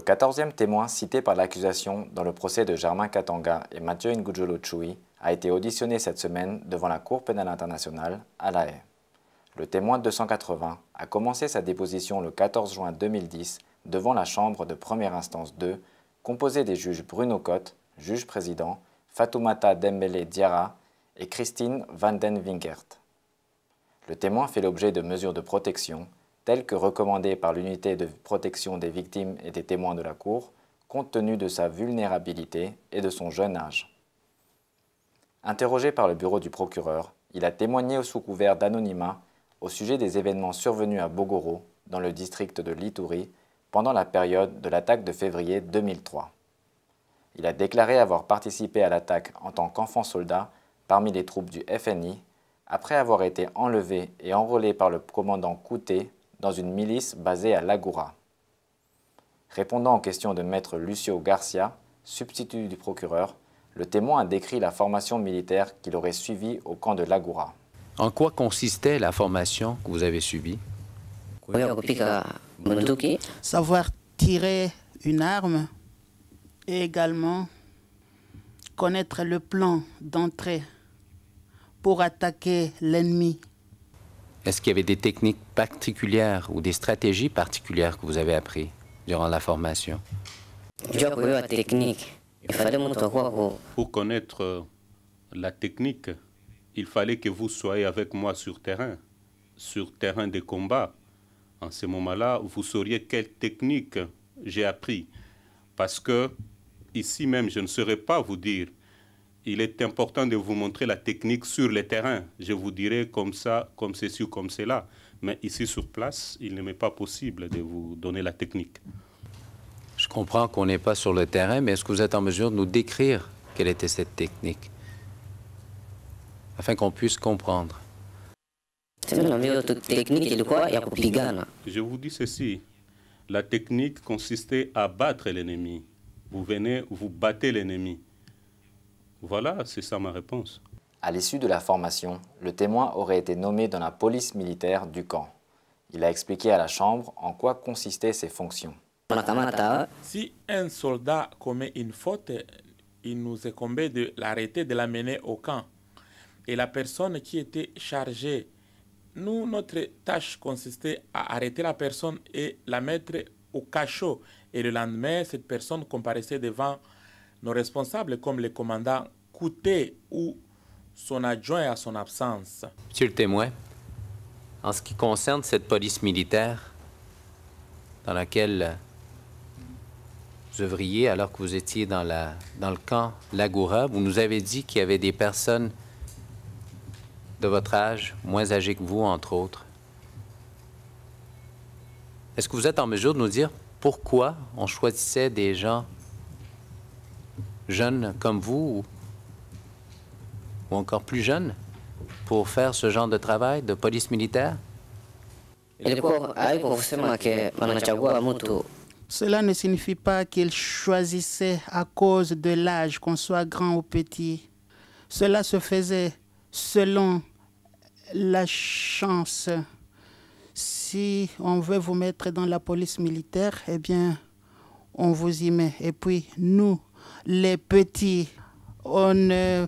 14e témoin cité par l'accusation dans le procès de Germain Katanga et Mathieu Ngudjolo Tchoui a été auditionné cette semaine devant la Cour pénale internationale à La Haye. Le témoin 280 a commencé sa déposition le 14 juin 2010 devant la Chambre de première instance 2, composée des juges Bruno Cotte, juge président, Fatoumata Dembélé Diarra et Christine Van den Winkert. Le témoin fait l'objet de mesures de protection, telles que recommandées par l'unité de protection des victimes et des témoins de la Cour, compte tenu de sa vulnérabilité et de son jeune âge. Interrogé par le bureau du procureur, il a témoigné sous couvert d'anonymat au sujet des événements survenus à Bogoro, dans le district de Litouri, pendant la période de l'attaque de février 2003. Il a déclaré avoir participé à l'attaque en tant qu'enfant soldat parmi les troupes du FNI, après avoir été enlevé et enrôlé par le commandant Kouté dans une milice basée à Lagoura. Répondant aux questions de maître Lucio Garcia, substitut du procureur, le témoin a décrit la formation militaire qu'il aurait suivie au camp de Lagoura. En quoi consistait la formation que vous avez suivie? Savoir tirer une arme et également connaître le plan d'entrée pour attaquer l'ennemi. Est-ce qu'il y avait des techniques particulières ou des stratégies particulières que vous avez apprises durant la formation? Pour connaître la technique, il fallait que vous soyez avec moi sur terrain de combat. En ce moment-là, vous sauriez quelle technique j'ai appris. Parce que ici même, je ne saurais pas vous dire. Il est important de vous montrer la technique sur le terrain. Je vous dirai comme ça, comme ceci ou comme cela. Mais ici sur place, il ne m'est pas possible de vous donner la technique. Je comprends qu'on n'est pas sur le terrain, mais est-ce que vous êtes en mesure de nous décrire quelle était cette technique, afin qu'on puisse comprendre? Je vous dis ceci. La technique consistait à battre l'ennemi. Vous venez, vous battez l'ennemi. Voilà, c'est ça ma réponse. À l'issue de la formation, le témoin aurait été nommé dans la police militaire du camp. Il a expliqué à la Chambre en quoi consistaient ses fonctions. Si un soldat commet une faute, il nous incombait de l'arrêter, de l'amener au camp. Et la personne qui était chargée, notre tâche consistait à arrêter la personne et la mettre au cachot. Et le lendemain, cette personne comparaissait devant nos responsables comme le commandant Kouté ou son adjoint à son absence. Monsieur le témoin, en ce qui concerne cette police militaire dans laquelle vous œuvriez alors que vous étiez dans le camp Lagoura, vous nous avez dit qu'il y avait des personnes de votre âge, moins âgées que vous, entre autres. Est-ce que vous êtes en mesure de nous dire pourquoi on choisissait des gens jeunes comme vous ou encore plus jeunes pour faire ce genre de travail de police militaire? Cela ne signifie pas qu'ils choisissaient à cause de l'âge, qu'on soit grand ou petit. Cela se faisait selon la chance. Si on veut vous mettre dans la police militaire, eh bien, on vous y met. Et puis, nous, les petits, on ne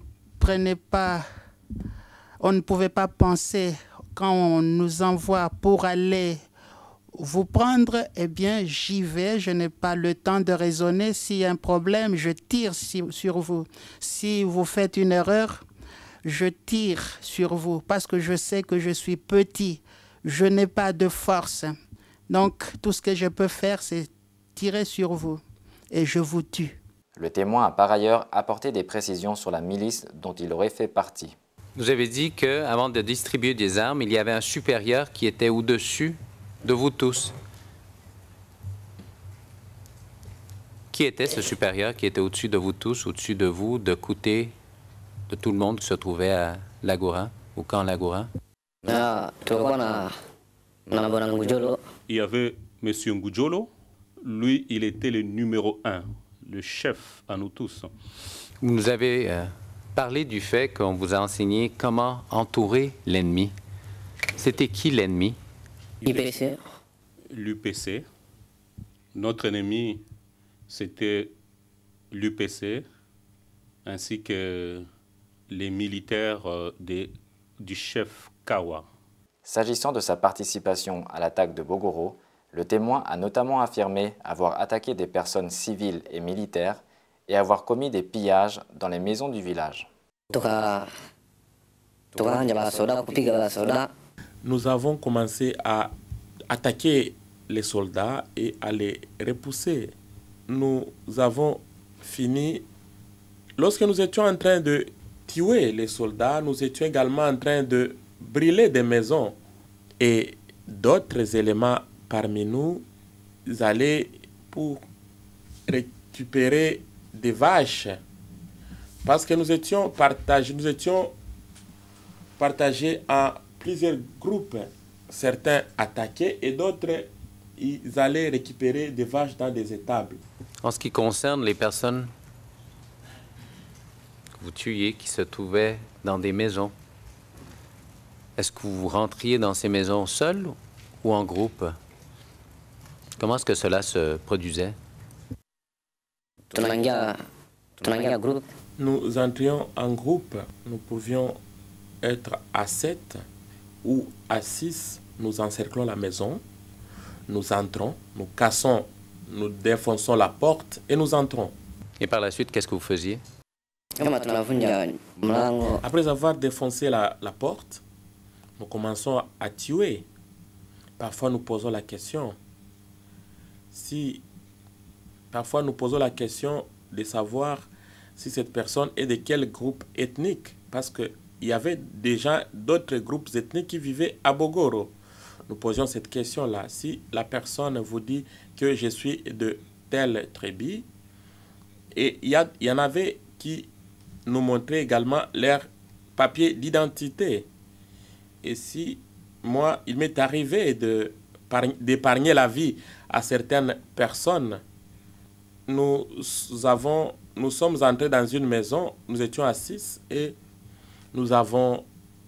pouvait pas penser quand on nous envoie pour aller vous prendre, eh bien, j'y vais, je n'ai pas le temps de raisonner. S'il y a un problème, je tire sur vous. Si vous faites une erreur, je tire sur vous parce que je sais que je suis petit, je n'ai pas de force. Donc, tout ce que je peux faire, c'est tirer sur vous et je vous tue. Le témoin a par ailleurs apporté des précisions sur la milice dont il aurait fait partie. Vous avez dit qu'avant de distribuer des armes, il y avait un supérieur qui était au-dessus de vous tous. Qui était ce supérieur qui était au-dessus de vous tous, au-dessus de vous, de Kouté, de tout le monde qui se trouvait à Lagoura, au camp Lagoura? Il y avait M. Ngudjolo. Lui, il était le numéro 1, le chef à nous tous. Vous nous avez parlé du fait qu'on vous a enseigné comment entourer l'ennemi. C'était qui l'ennemi? L'UPC. Notre ennemi c'était l'UPC ainsi que les militaires du chef Kawa. S'agissant de sa participation à l'attaque de Bogoro, le témoin a notamment affirmé avoir attaqué des personnes civiles et militaires et avoir commis des pillages dans les maisons du village. Nous avons commencé à attaquer les soldats et à les repousser. Nous avons fini. Lorsque nous étions en train de tuer les soldats, nous étions également en train de brûler des maisons. Et d'autres éléments parmi nous allaient pour récupérer des vaches. Parce que nous étions partagés en plusieurs groupes. Certains attaquaient et d'autres ils allaient récupérer des vaches dans des étables. En ce qui concerne les personnes que vous tuiez qui se trouvaient dans des maisons, est-ce que vous rentriez dans ces maisons seul ou en groupe? Comment est-ce que cela se produisait? Nous entrions en groupe. Nous pouvions être à 7 ou à 6. Nous encerclons la maison. Nous entrons, nous cassons, nous défonçons la porte et nous entrons. Et par la suite, qu'est-ce que vous faisiez? Après avoir défoncé la porte, nous commençons à tuer. Parfois, nous posons la question. Parfois, nous posons la question de savoir si cette personne est de quel groupe ethnique. Parce qu'il y avait déjà d'autres groupes ethniques qui vivaient à Bogoro. Nous posions cette question-là. Si la personne vous dit que je suis de telle tribu, et il y en avait qui nous montraient également leur papier d'identité. Et si moi, il m'est arrivé d'épargner la vie à certaines personnes, nous sommes entrés dans une maison, nous étions à 6 et nous avons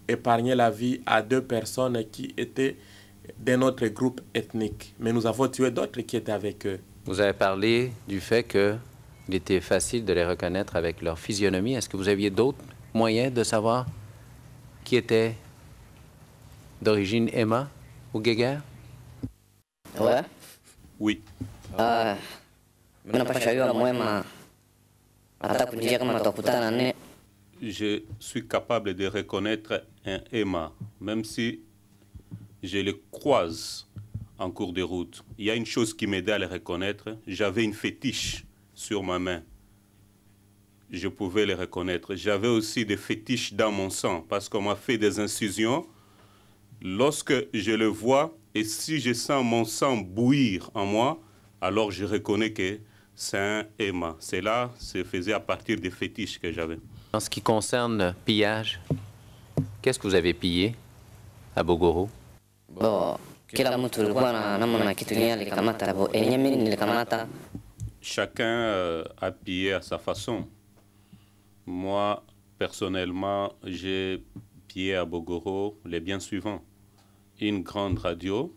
épargné la vie à 2 personnes qui étaient de notre groupe ethnique. Mais nous avons tué d'autres qui étaient avec eux. Vous avez parlé du fait qu'il était facile de les reconnaître avec leur physionomie. Est-ce que vous aviez d'autres moyens de savoir qui était d'origine Emma ou Guéguerre? Ouais. Oui. Je suis capable de reconnaître un Emma, même si je le croise en cours de route. Il y a une chose qui m'aidait à le reconnaître. J'avais une fétiche sur ma main. Je pouvais le reconnaître. J'avais aussi des fétiches dans mon sang parce qu'on m'a fait des incisions. Lorsque je le vois et si je sens mon sang bouillir en moi, alors je reconnais que c'est un Emma. Cela se faisait à partir des fétiches que j'avais. En ce qui concerne pillage, qu'est-ce que vous avez pillé à Bogoro? Chacun a pillé à sa façon. Moi, personnellement, j'ai pillé à Bogoro les biens suivants. Une grande radio,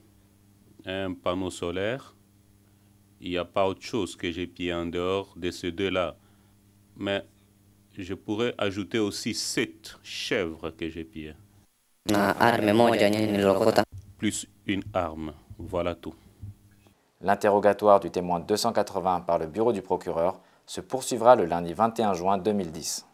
un panneau solaire. Il n'y a pas autre chose que j'ai pillé en dehors de ces deux-là. Mais je pourrais ajouter aussi 7 chèvres que j'ai pillées. Plus une arme. Voilà tout. L'interrogatoire du témoin 280 par le bureau du procureur se poursuivra le lundi 21 juin 2010.